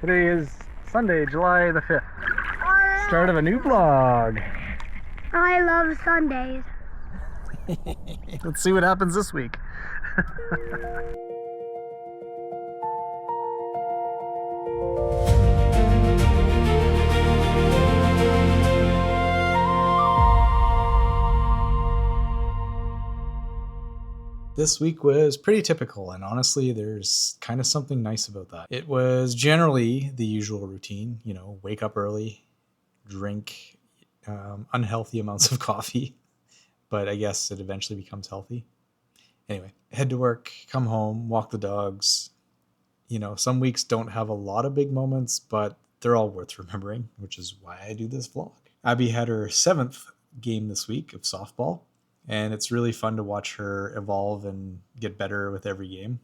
Today is Sunday, July the 5th. Start of a new vlog. I love Sundays. Let's see what happens this week. This week was pretty typical, and honestly, there's kind of something nice about that. It was generally the usual routine, wake up early, drink unhealthy amounts of coffee, but I guess it eventually becomes healthy. Anyway, head to work, come home, walk the dogs. Some weeks don't have a lot of big moments, but they're all worth remembering, which is why I do this vlog. Abby had her 7th game this week of softball, and it's really fun to watch her evolve and get better with every game.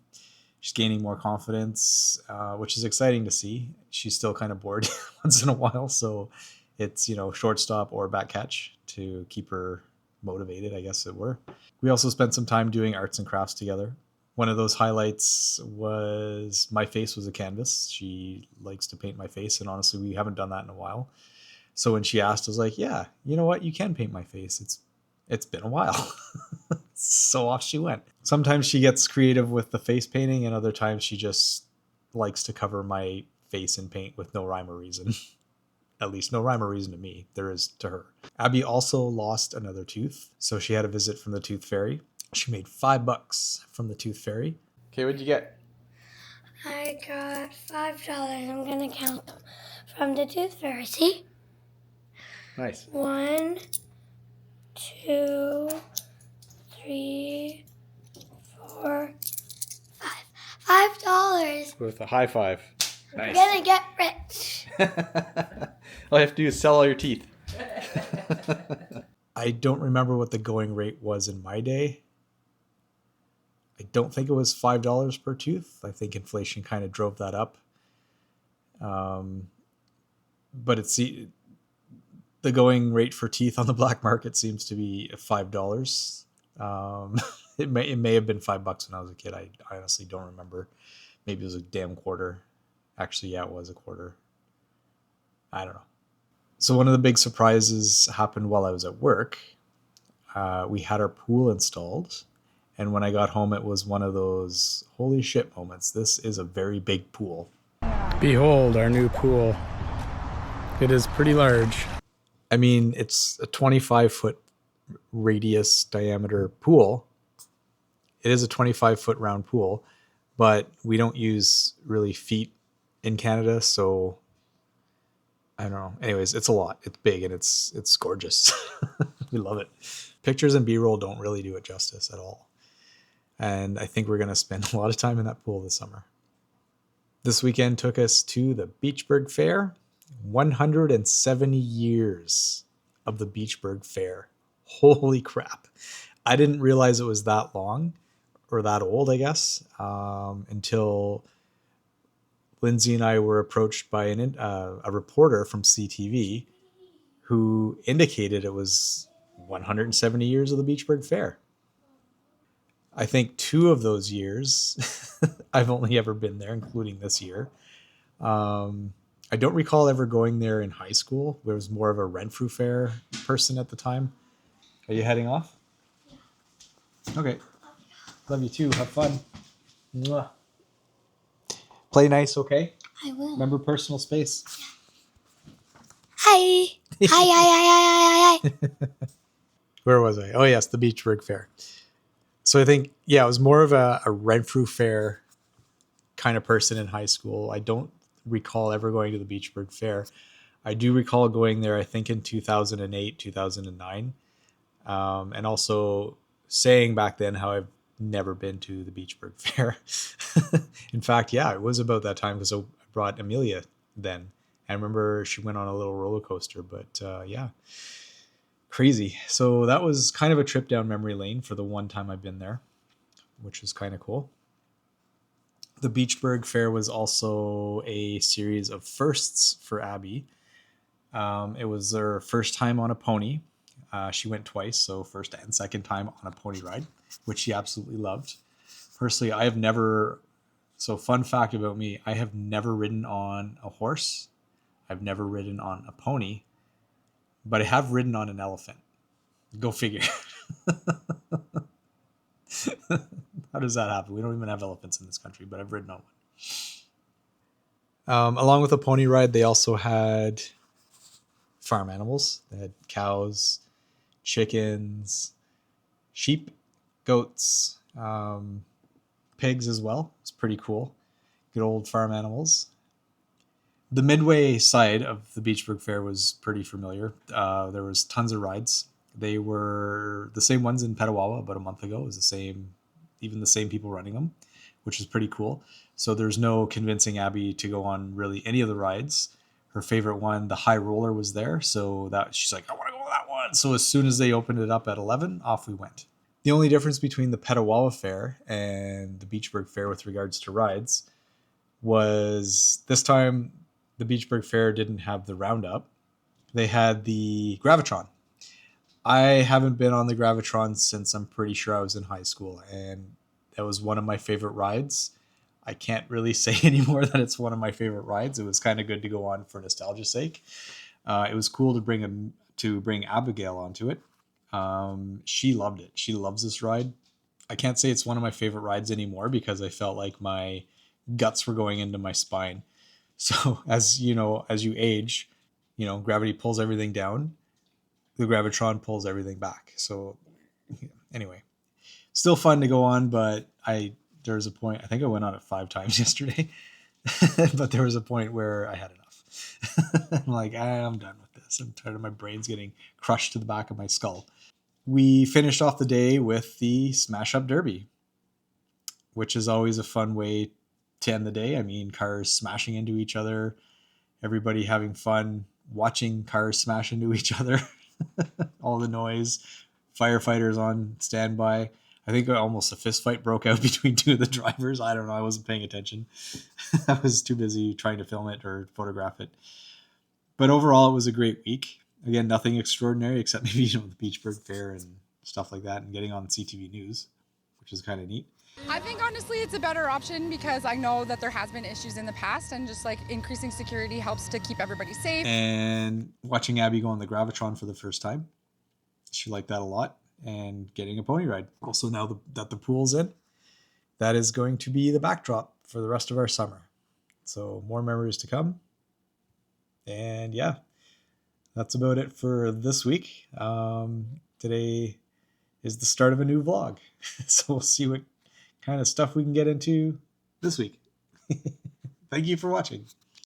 She's gaining more confidence, which is exciting to see. She's still kind of bored once in a while, so it's, shortstop or back catch to keep her motivated, I guess it were. We also spent some time doing arts and crafts together. One of those highlights was my face was a canvas. She likes to paint my face, and honestly, we haven't done that in a while. So when she asked, I was like, yeah, you know what? You can paint my face. It's been a while. So off she went. Sometimes she gets creative with the face painting, and other times she just likes to cover my face in paint with no rhyme or reason. At least no rhyme or reason to me. There is to her. Abby also lost another tooth, so she had a visit from the tooth fairy. She made $5 from the tooth fairy. Okay, what'd you get? I got $5. I'm gonna count them from the tooth fairy. See? Nice. 1, 2, 3, 4, 5. $5. With a high five. Nice. Nice. We're gonna get rich. All you have to do is sell all your teeth. I don't remember what the going rate was in my day. I don't think it was $5 per tooth. I think inflation kind of drove that up. But the going rate for teeth on the black market seems to be $5. It may have been $5 when I was a kid. I honestly don't remember. Maybe it was a damn quarter. Actually, yeah, it was a quarter. I don't know. So one of the big surprises happened while I was at work. We had our pool installed, and when I got home, it was one of those holy shit moments. This is a very big pool. Behold our new pool. It is pretty large. I mean, it's a 25-foot radius diameter pool. It is a 25-foot round pool, but we don't use really feet in Canada, so I don't know. Anyways, it's a lot. It's big and it's gorgeous. We love it. Pictures and B-roll don't really do it justice at all. And I think we're going to spend a lot of time in that pool this summer. This weekend took us to the Beachburg Fair. 170 years of the Beachburg Fair. Holy crap. I didn't realize it was that long or that old, I guess, until Lindsay and I were approached by a reporter from CTV who indicated it was 170 years of the Beachburg Fair. I think 2 of those years, I've only ever been there, including this year. I don't recall ever going there in high school. There was more of a Renfrew Fair person at the time. Are you heading off? Okay. Love you too. Have fun. Mwah. Play nice, okay? I will. Remember personal space. Hi. Hi. Where was I? Oh, yes, the Beachburg Fair. So I think, yeah, it was more of a Renfrew Fair kind of person in high school. I don't recall ever going to the Beachburg Fair. I do recall going there, I think, in 2008, 2009. And also saying back then how I've never been to the Beachburg Fair. In fact, yeah, it was about that time because I brought Amelia then. I remember she went on a little roller coaster, but yeah, crazy. So that was kind of a trip down memory lane for the one time I've been there, which was kind of cool. The Beachburg Fair was also a series of firsts for Abby. It was her first time on a pony. She went twice, so first and second time on a pony ride, which she absolutely loved. Personally, I have never So fun fact about me, I have never ridden on a horse. I've never ridden on a pony, but I have ridden on an elephant. Go figure. How does that happen? We don't even have elephants in this country, but I've ridden on one. Along with a pony ride, they also had farm animals. They had cows, chickens, sheep, goats, pigs as well. It's pretty cool. Good old farm animals. The Midway side of the Beachburg Fair was pretty familiar. There was tons of rides. They were the same ones in Petawawa about a month ago. It was the same, even the same people running them, which is pretty cool. So there's no convincing Abby to go on really any of the rides. Her favorite one, the high roller, was there. So that she's like, I want to go on that one. So as soon as they opened it up at 11, off we went. The only difference between the Petawawa Fair and the Beachburg Fair with regards to rides was this time the Beachburg Fair didn't have the roundup. They had the Gravitron. I haven't been on the Gravitron since I'm pretty sure I was in high school, and that was one of my favorite rides. I can't really say anymore that it's one of my favorite rides. It was kind of good to go on for nostalgia's sake. It was cool to bring Abigail onto it. She loved it. She loves this ride. I can't say it's one of my favorite rides anymore because I felt like my guts were going into my spine. So as you know, as you age, gravity pulls everything down. The gravitron pulls everything back. So anyway, still fun to go on, but there's a point. I think I went on it 5 times yesterday, but there was a point where I had enough. I'm like, I'm done with this. I'm tired of my brains getting crushed to the back of my skull. We finished off the day with the Smash Up Derby, which is always a fun way to end the day. I mean, cars smashing into each other, everybody having fun watching cars smash into each other, all the noise, firefighters on standby. I think almost a fist fight broke out between 2 of the drivers. I don't know. I wasn't paying attention. I was too busy trying to film it or photograph it. But overall, it was a great week. Again, nothing extraordinary except maybe the Beachburg Fair and stuff like that, and getting on CTV News, which is kind of neat. I think honestly it's a better option because I know that there has been issues in the past, and just like increasing security helps to keep everybody safe. And watching Abby go on the Gravitron for the first time, she liked that a lot. And getting a pony ride. Also, now that the pool's in, that is going to be the backdrop for the rest of our summer. So more memories to come. And yeah, that's about it for this week. Today is the start of a new vlog. So we'll see what kind of stuff we can get into this week. Thank you for watching.